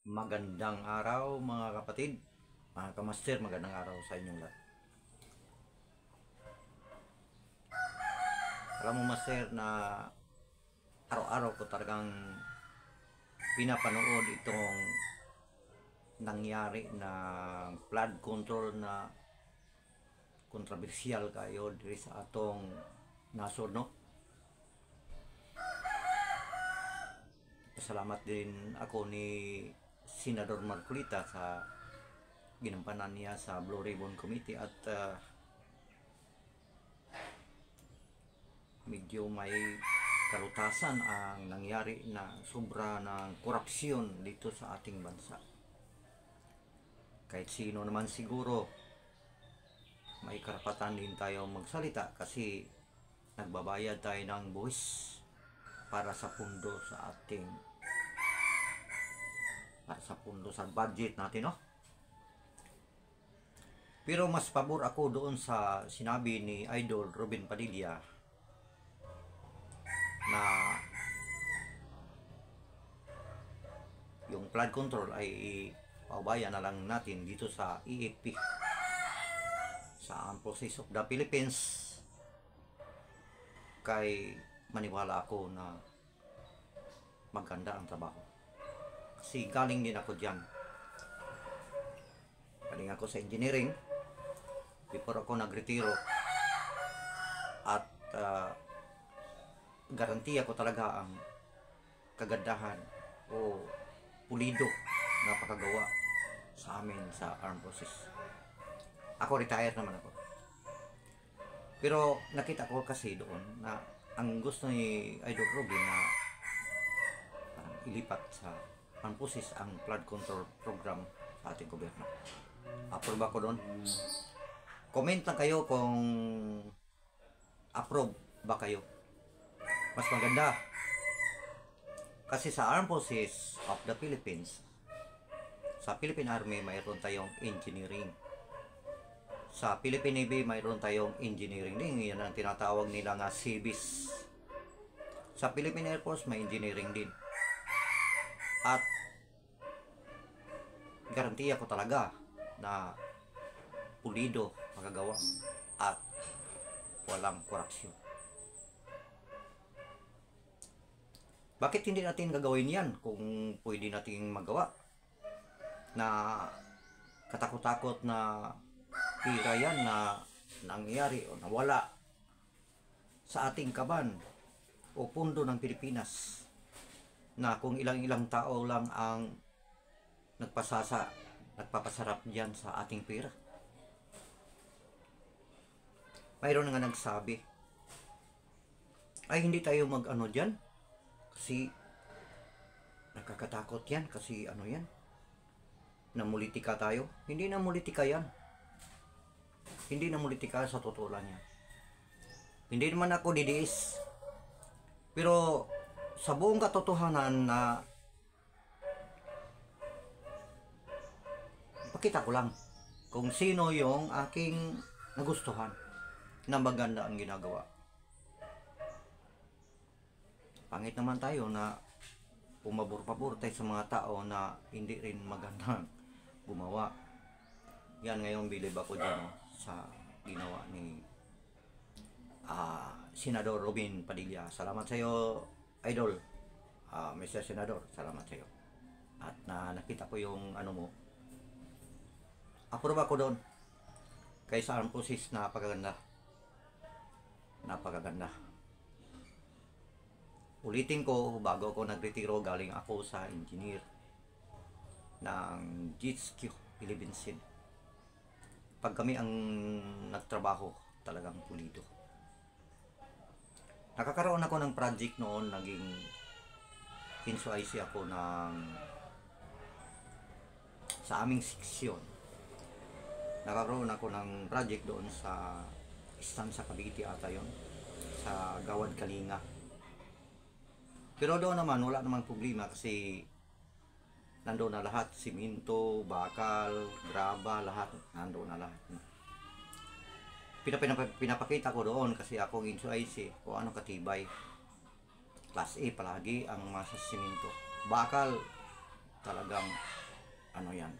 Magandang araw mga kapatid, mga kamaster, magandang araw sa inyong lahat. Alam mo master na araw-araw ko talagang pinapanood itong nangyari na flood control na kontrobersyal kayo diri sa atong nasod, no? Pasalamat din ako ni Senador Marcolita sa ginampanan niya sa Blue Ribbon Committee at medyo may kalutasan ang nangyari na sobra ng korupsyon dito sa ating bansa. Kahit sino naman siguro may karapatan din tayo magsalita kasi nagbabayad tayo ng buwis para sa pundo sa ating sa budget natin, no? Pero mas pabor ako doon sa sinabi ni Idol Robin Padilla na yung flood control ay paubayan na lang natin dito sa EFP, sa Armed Forces of the Philippines. Kay maniwala ako na maganda ang trabaho. Kasi galing din ako dyan. Galing ako sa engineering before ako nagretiro. At garantiya ko talaga ang kagandahan o pulido na pagkagawa sa amin sa Armed Forces. Ako retired naman ako. Pero nakita ko kasi doon na ang gusto ni Idol Robin na parang ilipat sa Armed Forces ang flood control program sa ating gobyerno. Approve ako doon. Comment lang kayo kung approve ba kayo. Mas maganda. Kasi sa Armed Forces of the Philippines, sa Philippine Army mayroon tayong engineering. Sa Philippine Navy mayroon tayong engineering din. Yan ang tinatawag nila nga CBIS. Sa Philippine Air Force may engineering din. At garantiya ko talaga na pulido magagawa at walang korupsyon. Bakit hindi natin gagawin yan kung pwede nating magawa? Na katakot-takot na pira yan na nangyari o nawala sa ating kaban o pundo ng Pilipinas, na kung ilang-ilang tao lang ang nagpapasarap diyan sa ating pera. Mayroon nga nagsabi, ay hindi tayo mag-ano diyan kasi nakakatakot yan, kasi ano yan, namulitika tayo. Hindi namulitika yan. Hindi namulitika sa totoo lang yan. Hindi naman ako didiis. Pero sa buong katotohanan na pakita ko lang kung sino yung aking nagustuhan na maganda ang ginagawa. Pangit naman tayo na pumabor-pabor tayo sa mga tao na hindi rin magandang gumawa. Yan ngayon bilib ako dyan sa ginawa ni Senador Robin Padilla. Salamat sa iyo, Idol. Mr. Senador, salamat sa iyo. At nakita ko yung ano mo. Approve ako doon. Kaysa Armed Forces, napakaganda. Napakaganda. Ulitin ko, bago ako nagretiro, galing ako sa engineer ng GSQ Philippines. Pag kami ang nagtrabaho, talagang pulido. Nakakaroon ako ng project noon, naging IC ako sa aming seksyon. Nakakaroon ako ng project doon sa Stanza Cavite ata yun, sa Gawad Kalinga. Pero doon naman wala namang problema kasi nandoon na lahat, simento, bakal, graba, lahat nandoon na lahat. Pinapakita ko doon kasi ako IC kung ano katibay. Class A palagi ang masa simento. Bakal talagang ano yan,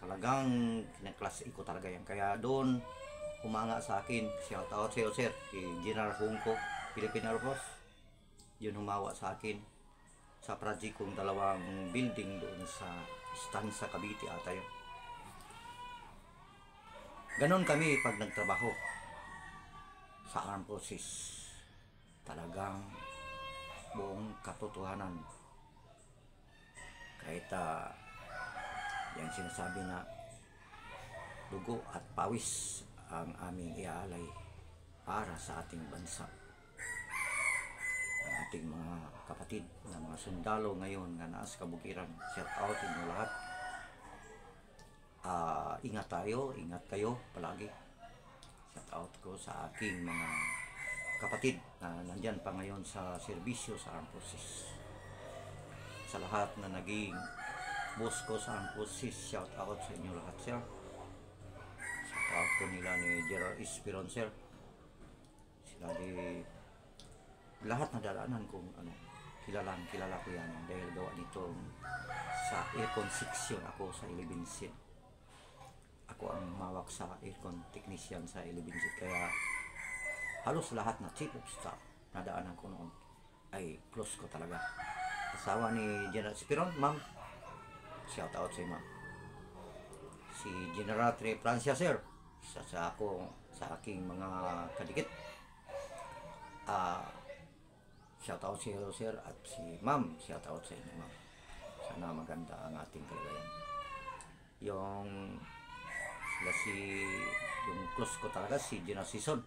talagang kinaklase ko talaga yan. Kaya doon humanga sa akin, shout out sa iyo sir, si General Hungko, Philippine Air Force. Yun humawa sa akin sa project kong dalawang building doon sa Stanza Cavite ata yun. Ganon kami pag nagtrabaho sa Armed Forces. Talagang buong katotohanan. Kahit yung sinasabi na dugo at pawis ang aming iaalay para sa ating bansa. Ang ating mga kapatid na mga sundalo ngayon nga nasa kabukiran, shout out inyo lahat. Ingat tayo, ingat kayo palagi. Shout out ko sa aking mga kapatid na nandyan pa ngayon sa serbisyo sa Armed Forces. Sa lahat na naging boss ko sa Armed Forces, shout out sa inyo lahat sir. Shout out ko nila ni Gerald Espiron sir. Sila di lahat na daraanan kong kilala ko yan dahil gawa nito sa aircon section ako sa 11 ako ang mawak sa aircon technician sa 11 kaya halos lahat na chief of staff na daanan ko noon ay close ko talaga. Asawa ni General Espiron, ma'am, shout out sa ma'am. Si General Tre Francia sir, isa sa aking mga kadikit. Shout out sa iyo sir at si ma'am, shout out sa inyo ma'am. Sana maganda ang ating kalagayan. Yung close ko talaga si General Sison.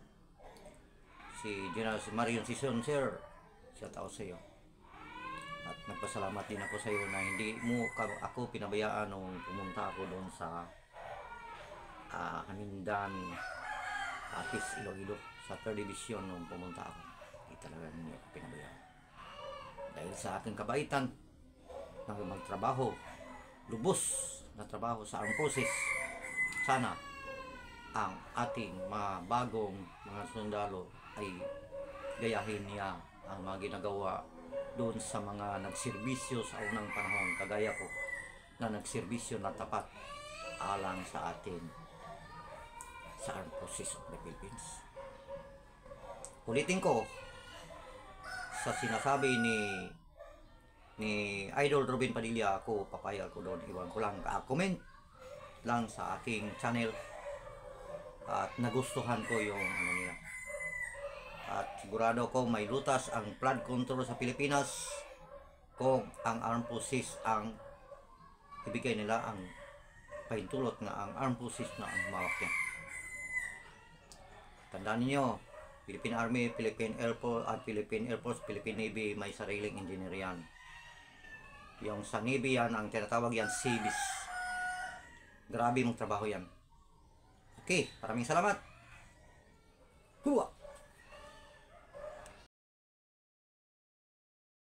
Si General Marion Sison sir, shout out sa iyo. At nagpasalamat din ako sa iyo na hindi mo ako pinabayaan nung pumunta ako doon sa Hamindan, Atis, Iloilo sa 3rd Division nung pumunta ako. Talaga hindi ako pinabayaan dahil sa aking kabaitan na magtrabaho, lubos na trabaho sa Armed Forces. Sana ang ating mga bagong mga sundalo ay gayahin niya ang mga ginagawa doon sa mga nagserbisyo sa unang panahon kagaya ko na nagserbisyo na tapat alang sa atin sa Armed Forces of the Philippines. Ulitin ko, sa sinasabi ni Idol Robin Padilla, ako papayag ko doon, iwan ko lang comment lang sa aking channel at nagustuhan ko yung niya. At sigurado ko may lutas ang flood control sa Pilipinas kung ang Armed Forces ang ibigay nila ang pahintulot na ang Armed Forces na ang humawak yan. Tandaan niyo, Philippine Army, Philippine Air Force, at Philippine Air Force, Philippine Navy, may sariling engineer yan. Yung sa Navy yan, ang tinatawag yan, Seabees. Grabe mong trabaho yan. Okay, maraming salamat. Huwa!